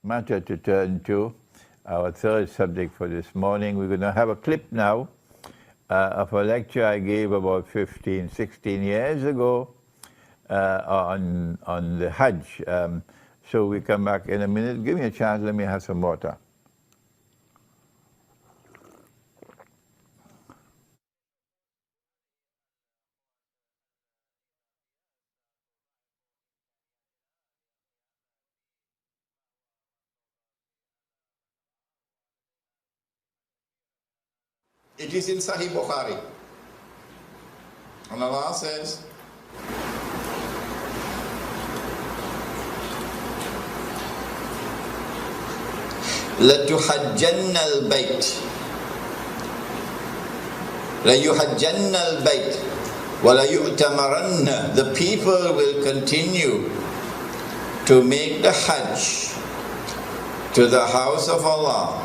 matter to turn to, our third subject for this morning. We're going to have a clip now of a lecture I gave about 15, 16 years ago on the Hajj. So we come back in a minute. Give me a chance, let me have some water. It is in Sahih Bukhari. And Allah says, لَتُحَجَّنَّ الْبَيْتِ لَيُحَجَّنَّ الْبَيْتِ وَلَيُؤْتَمَرَنَّ. The people will continue to make the Hajj to the house of Allah,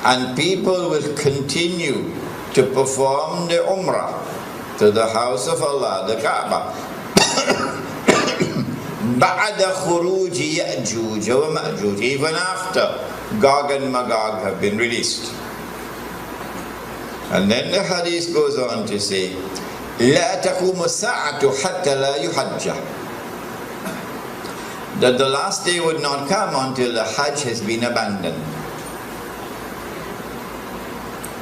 and people will continue to perform the Umrah to the house of Allah, the Kaaba. بَعْدَ خُرُوجِ يَأْجُوجَ وَمَأْجُوجَ. Even after Gog and Magog have been released. And then the hadith goes on to say, لَا تَقُومُ السَّاعَةُ حَتَّى لَا يُحَجَّ. That the last day would not come until the Hajj has been abandoned.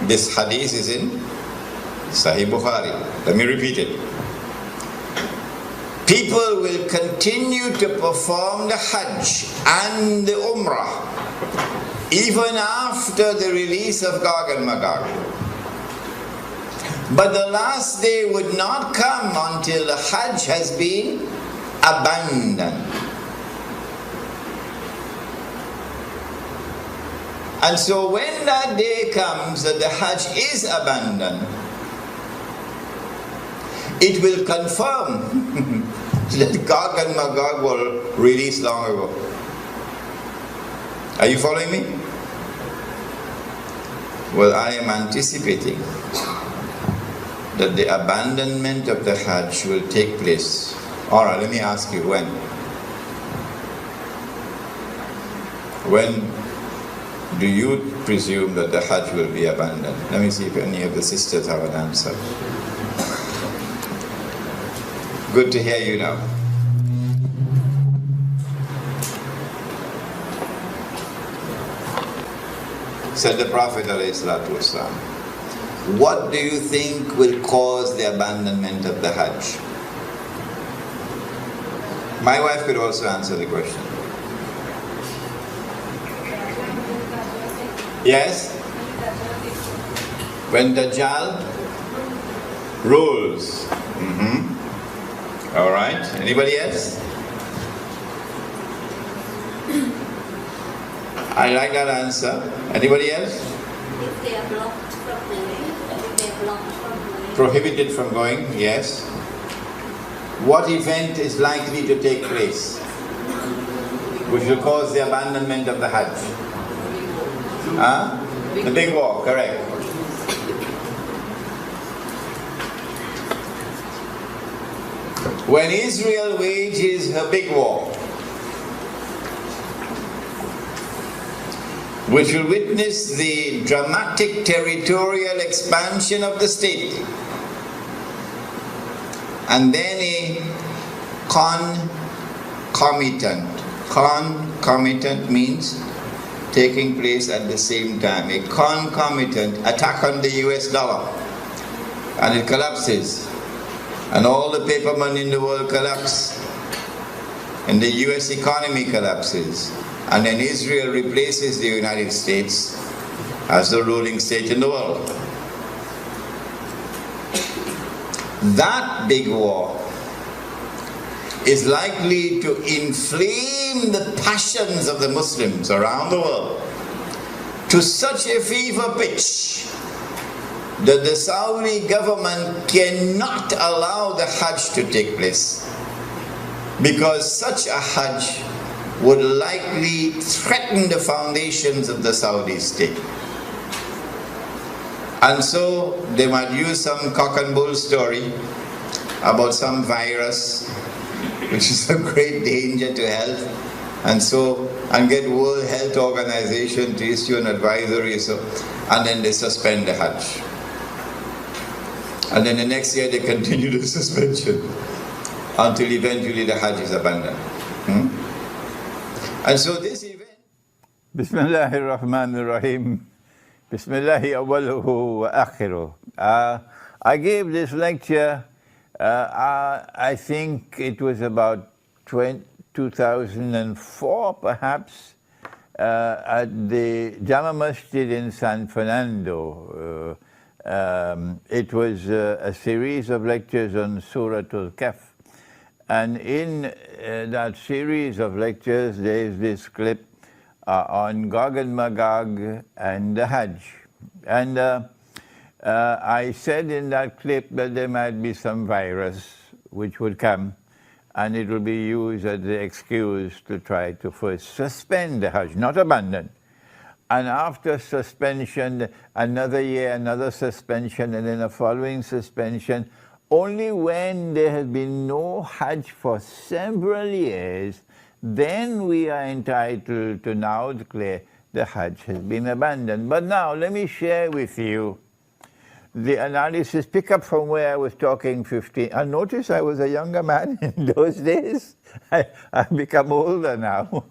This hadith is in Sahih Bukhari. Let me repeat it. People will continue to perform the Hajj and the Umrah even after the release of Gog and Magog. But the last day would not come until the Hajj has been abandoned. And so when that day comes that the Hajj is abandoned, it will confirm that Gog and Magog were released long ago. Are you following me? Well, I am anticipating that the abandonment of the Hajj will take place. Alright, let me ask you, when? When do you presume that the Hajj will be abandoned? Let me see if any of the sisters have an answer. Good to hear you now. Said the Prophet ﷺ, what do you think will cause the abandonment of the Hajj? My wife could also answer the question. Yes? When Dajjal rules. All right. Anybody else? I like that answer. Anybody else? If they are blocked from going. Prohibited from going, yes. What event is likely to take place which will cause the abandonment of the Hajj? The big war, correct. When Israel wages her big war, which will witness the dramatic territorial expansion of the state, and then a concomitant means taking place at the same time, a concomitant attack on the US dollar, and it collapses, and all the paper money in the world collapse, and the US economy collapses, and then Israel replaces the United States as the ruling state in the world. That big war is likely to inflame the passions of the Muslims around the world to such a fever pitch that the Saudi government cannot allow the Hajj to take place, because such a Hajj would likely threaten the foundations of the Saudi state. And so they might use some cock and bull story about some virus which is a great danger to health, and so and get World Health Organization to issue an advisory, and then they suspend the Hajj. And then the next year they continue the suspension until eventually the Hajj is abandoned. And so this event... Bismillahir Rahmanir Rahim. Bismillahi awwaluhu wa akhiruh. I gave this lecture, I think it was about 2004 perhaps, at the Jama Masjid in San Fernando. It was a series of lectures on Surah Al-Kahf. And in that series of lectures, there is this clip on Gog and Magog and the Hajj. And I said in that clip that there might be some virus which would come, and it will be used as the excuse to try to first suspend the Hajj, not abandon. And after suspension, another year, another suspension, and then a following suspension. Only when there has been no Hajj for several years, then we are entitled to now declare the Hajj has been abandoned. But now let me share with you the analysis, pick up from where I was talking 15. And notice I was a younger man in those days. I've become older now.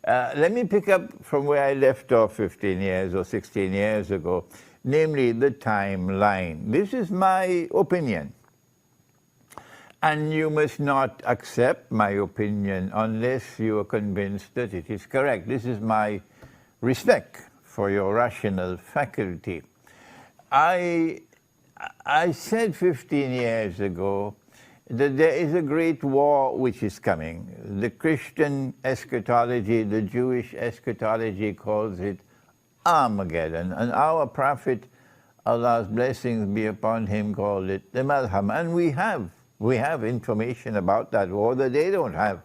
Let me pick up from where I left off 15 years or 16 years ago, namely the timeline. This is my opinion. And you must not accept my opinion unless you are convinced that it is correct. This is my respect for your rational faculty. I said 15 years ago that there is a great war which is coming. The Christian eschatology, the Jewish eschatology calls it Armageddon. And our prophet, Allah's blessings be upon him, called it the Malham. And we have information about that war that they don't have.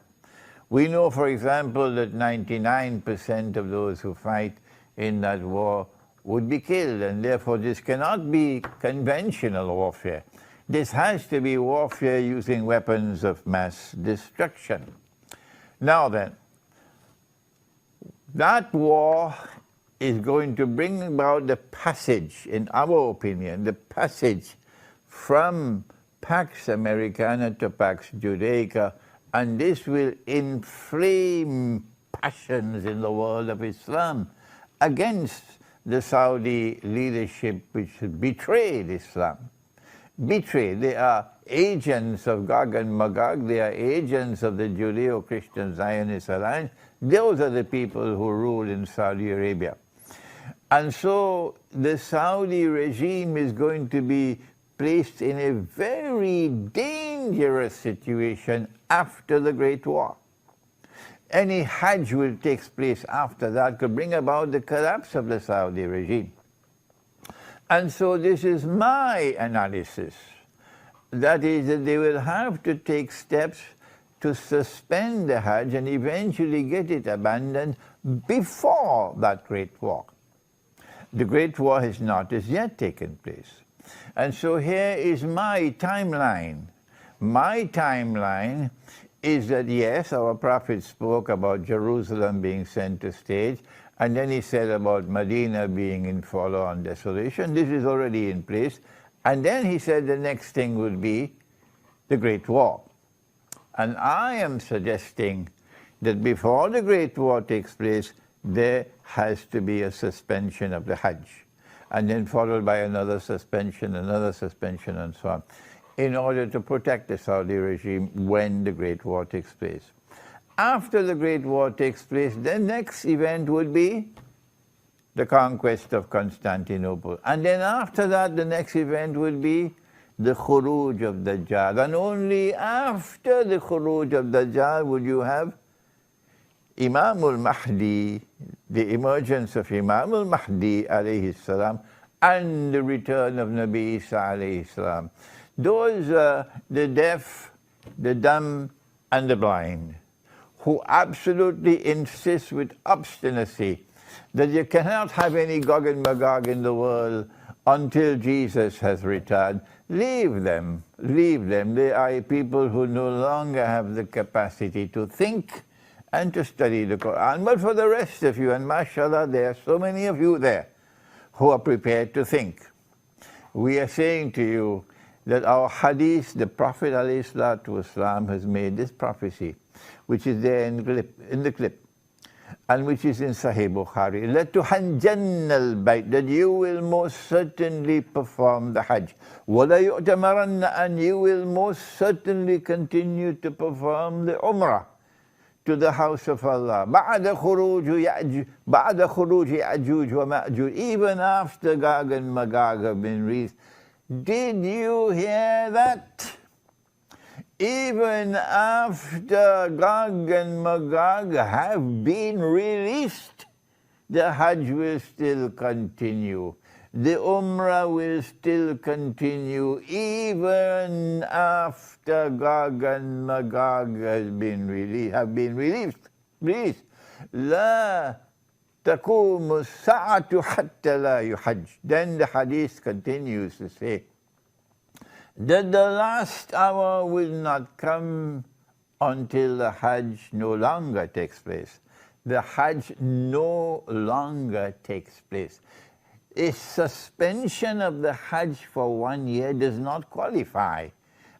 We know, for example, that 99% of those who fight in that war would be killed, and therefore this cannot be conventional warfare. This has to be warfare using weapons of mass destruction. Now then, that war is going to bring about the passage, in our opinion, the passage from Pax Americana to Pax Judaica, and this will inflame passions in the world of Islam against the Saudi leadership which betrayed Islam. Betrayed. They are agents of Gog and Magog, they are agents of the Judeo-Christian Zionist Alliance. Those are the people who rule in Saudi Arabia. And so the Saudi regime is going to be placed in a very dangerous situation after the Great War. Any Hajj will take place after that could bring about the collapse of the Saudi regime. And so this is my analysis. That is that they will have to take steps to suspend the Hajj and eventually get it abandoned before that Great War. The Great War has not as yet taken place. And so here is my timeline. My timeline is that, yes, our prophet spoke about Jerusalem being center stage, and then he said about Medina being in forlorn desolation. This is already in place. And then he said the next thing would be the Great War. And I am suggesting that before the Great War takes place, there has to be a suspension of the Hajj, and then followed by another suspension, and so on, in order to protect the Saudi regime when the Great War takes place. After the Great War takes place, the next event would be the conquest of Constantinople. And then after that, the next event would be the Khuruj of Dajjal. And only after the Khuruj of Dajjal would you have Imam al-Mahdi, the emergence of Imam al-Mahdi alayhi salam, and the return of Nabi Isa alayhi salam. Those are the deaf, the dumb, and the blind, who absolutely insist with obstinacy that you cannot have any Gog and Magog in the world until Jesus has returned. Leave them, leave them. They are people who no longer have the capacity to think and to study the Quran. But for the rest of you, and mashallah, there are so many of you there who are prepared to think. We are saying to you that our hadith, the Prophet ﷺ has made this prophecy, which is there in the clip, and which is in Sahih Bukhari, لَتُحَجَّنَّ الْبَيْتِ, that you will most certainly perform the Hajj. وَلَا يُؤْتَمَرَنَّ, and you will most certainly continue to perform the Umrah to the house of Allah. بَعْدَ خُرُوجِ يَأْجُوجُ وَمَأْجُوجُ, even after Gog and Magog have been released. Did you hear that? Even after Gog and Magog have been released, the Hajj will still continue. The Umrah will still continue even after Gog and Magog have been released. لا تقوم الساعة حتى لا يحج. Then the hadith continues to say that the last hour will not come until the Hajj no longer takes place. The Hajj no longer takes place. A suspension of the Hajj for 1 year does not qualify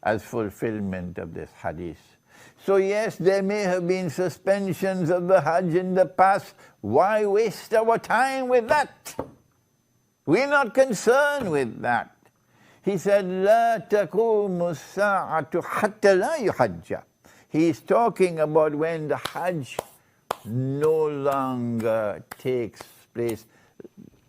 as fulfillment of this hadith. So yes, there may have been suspensions of the Hajj in the past. Why waste our time with that? We're not concerned with that. He said, لا تقوم الساعة حتى لا يحج. He's talking about when the Hajj no longer takes place.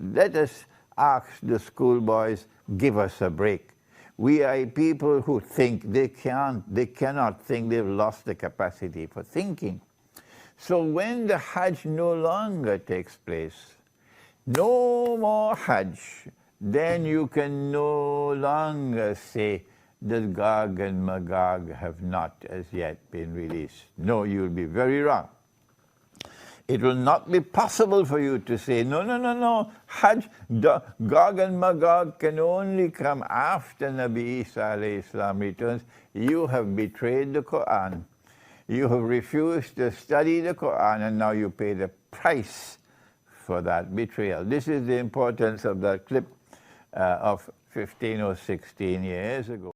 Let us ask the schoolboys, give us a break. We are people who think they cannot think, they've lost the capacity for thinking. So when the Hajj no longer takes place, no more Hajj, then you can no longer say that Gog and Magog have not as yet been released. No, you'll be very wrong. It will not be possible for you to say, no, Hajj, Gog and Magog can only come after Nabi Isa alayhi salam returns. You have betrayed the Quran. You have refused to study the Quran, and now you pay the price for that betrayal. This is the importance of that clip of 15 or 16 years ago.